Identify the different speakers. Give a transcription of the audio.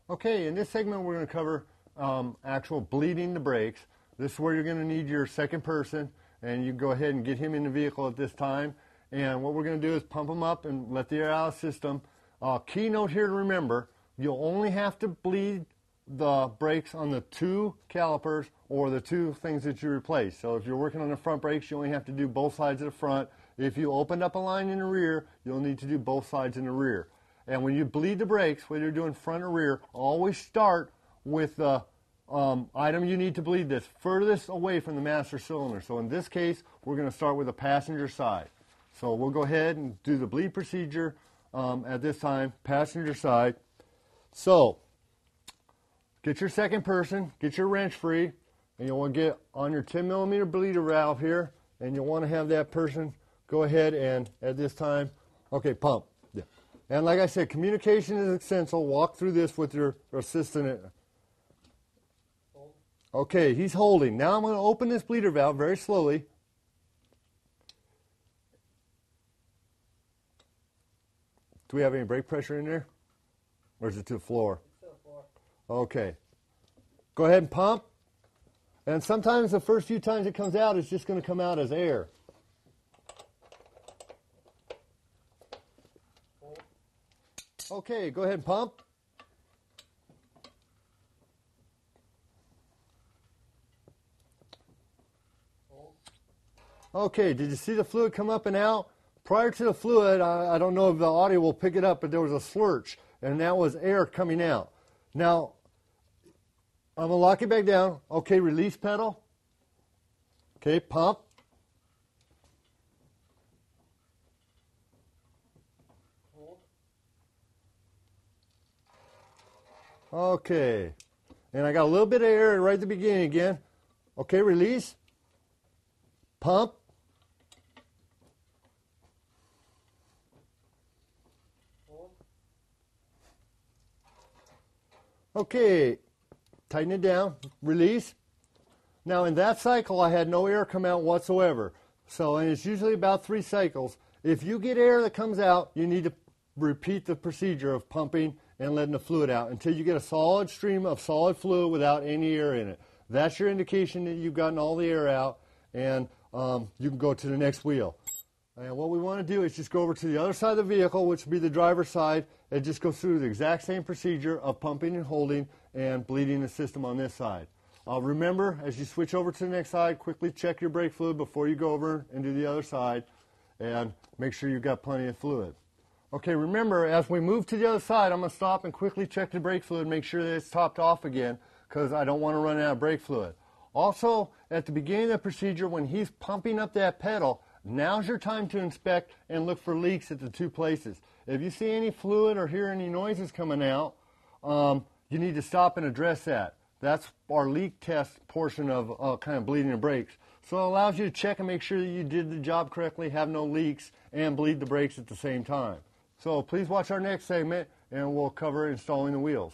Speaker 1: Okay, in this segment we're going to cover actual bleeding the brakes. This is where you're going to need your second person, and you can go ahead and get him in the vehicle at this time. And what we're going to do is pump him up and let the air out of the system. Key note here to remember, you'll only have to bleed the brakes on the two calipers or the two things that you replace. So if you're working on the front brakes, you only have to do both sides of the front. If you opened up a line in the rear, you'll need to do both sides in the rear. And when you bleed the brakes, whether you're doing front or rear, always start with the item you need to bleed this furthest away from the master cylinder. So in this case, we're going to start with the passenger side. So we'll go ahead and do the bleed procedure at this time, passenger side. So get your second person, get your wrench free, and you'll want to get on your 10 millimeter bleeder valve here, and you'll want to have that person go ahead and at this time, okay, pump. Yeah. And like I said, communication is essential. Walk through this with your assistant. Okay, he's holding. Now I'm going to open this bleeder valve very slowly. Do we have any brake pressure in there? Or is it to the floor?
Speaker 2: It's to the floor.
Speaker 1: Okay. Go ahead and pump. And sometimes the first few times it comes out, it's just going to come out as air. Okay, go ahead and pump. Okay, did you see the fluid come up and out? Prior to the fluid, I don't know if the audio will pick it up, but there was a slurch, and that was air coming out. Now, I'm going to lock it back down. Okay, release pedal. Okay, pump. Okay, and I got a little bit of air right at the beginning again. Okay, release. Pump. Okay, tighten it down, release. Now in that cycle I had no air come out whatsoever. So, and it's usually about 3 cycles. If you get air that comes out, you need to repeat the procedure of pumping and letting the fluid out until you get a solid stream of solid fluid without any air in it. That's your indication that you've gotten all the air out, and you can go to the next wheel. And what we want to do is just go over to the other side of the vehicle, which would be the driver's side, and just go through the exact same procedure of pumping and holding and bleeding the system on this side. Remember, as you switch over to the next side, quickly check your brake fluid before you go over and do the other side, and make sure you've got plenty of fluid. Okay, remember, as we move to the other side, I'm going to stop and quickly check the brake fluid, make sure that it's topped off again, because I don't want to run out of brake fluid. Also, at the beginning of the procedure, when he's pumping up that pedal, now's your time to inspect and look for leaks at the 2 places. If you see any fluid or hear any noises coming out, you need to stop and address that. That's our leak test portion of kind of bleeding the brakes. So it allows you to check and make sure that you did the job correctly, have no leaks, and bleed the brakes at the same time. So please watch our next segment, and we'll cover installing the wheels.